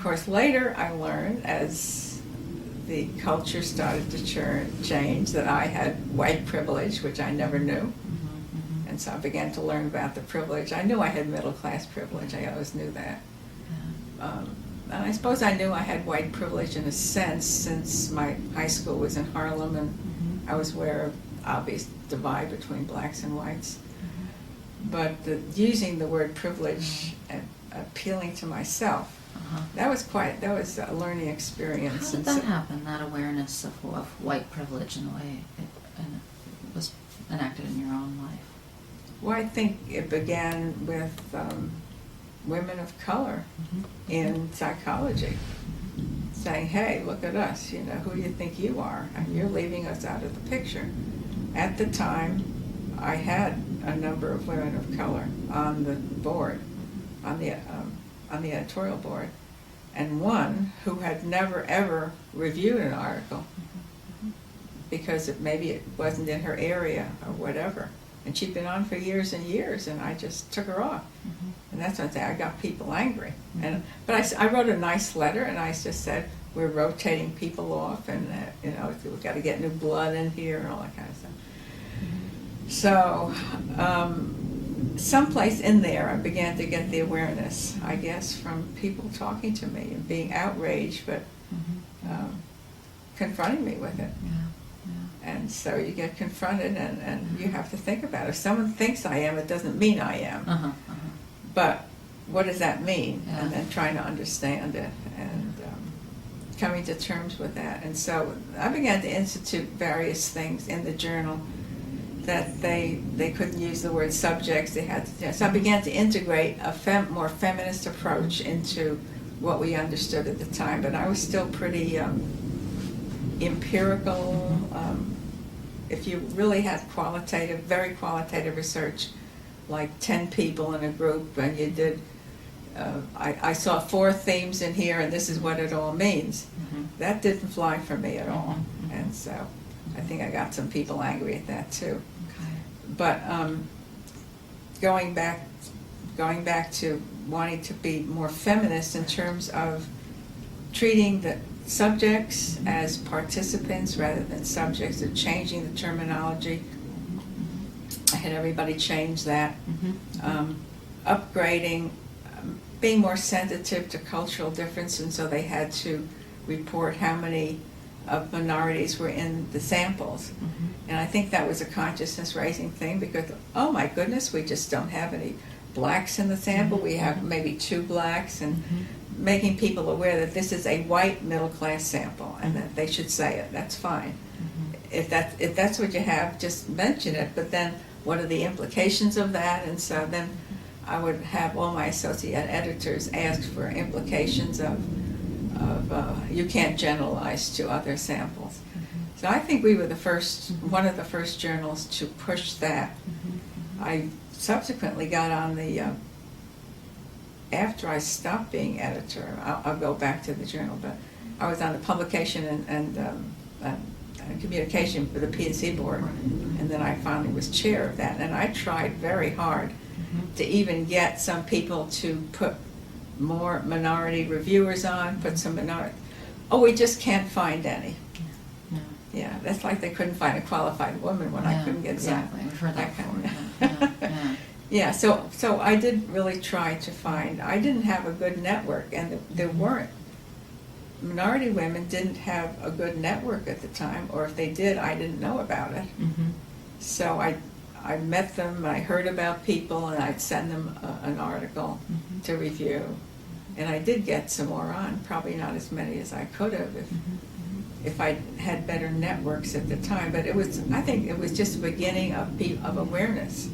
course, later I learned, as the culture started to change, that I had white privilege, which I never knew. And so I began to learn about the privilege. I knew I had middle class privilege. I always knew that. And I suppose I knew I had white privilege in a sense, since my high school was in Harlem, and I was aware of obvious divide between blacks and whites. But using the word privilege and appealing to myself, that was a learning experience. How did that happen, that awareness of white privilege in the way it was enacted in your own life? Well, I think it began with women of color in psychology saying, hey, look at us, who do you think you are? And you're leaving us out of the picture. At the time, I had a number of women of color on the board, on the editorial board, and one who had never ever reviewed an article because maybe it wasn't in her area or whatever. And she'd been on for years and years, and I just took her off. And that's what I got people angry. But I wrote a nice letter, and I just said, we're rotating people off, and we've got to get new blood in here and all that kind of stuff. So someplace in there I began to get the awareness, I guess, from people talking to me and being outraged, but confronting me with it. And so you get confronted, and you have to think about it. If someone thinks I am, it doesn't mean I am. But what does that mean? And then trying to understand it and coming to terms with that. And so I began to institute various things in the journal that they couldn't use the word subjects. They had to, so I began to integrate a more feminist approach into what we understood at the time. But I was still pretty empirical. If you really had very qualitative research, like 10 people in a group, and you did, I saw 4 themes in here, and this is what it all means. That didn't fly for me at all. And so I think I got some people angry at that too. But going back to wanting to be more feminist in terms of treating the subjects as participants rather than subjects, of changing the terminology. I had everybody change that. Upgrading, being more sensitive to cultural difference, and so they had to report how many of minorities were in the samples. And I think that was a consciousness raising thing, because, oh my goodness, we just don't have any blacks in the sample. We have maybe 2 blacks, and making people aware that this is a white middle class sample and that they should say it. That's fine. If that's what you have, just mention it. But then what are the implications of that? And so then I would have all my associate editors ask for implications of you can't generalize to other samples. So I think we were one of the first journals to push that. I subsequently got on the after I stopped being editor, I'll go back to the journal, but I was on the publication and communication for the P&C board, and then I finally was chair of that. And I tried very hard to even get some people to put more minority reviewers on, put some minority. Oh, we just can't find any. Yeah, that's like they couldn't find a qualified woman when I couldn't get exactly. We've heard that before. Yeah, so I did really try to find, I didn't have a good network, and there weren't, minority women didn't have a good network at the time, or if they did, I didn't know about it. So I met them, I heard about people, and I'd send them an article to review. And I did get some more on, probably not as many as I could have if I had better networks at the time. But I think it was just the beginning of awareness.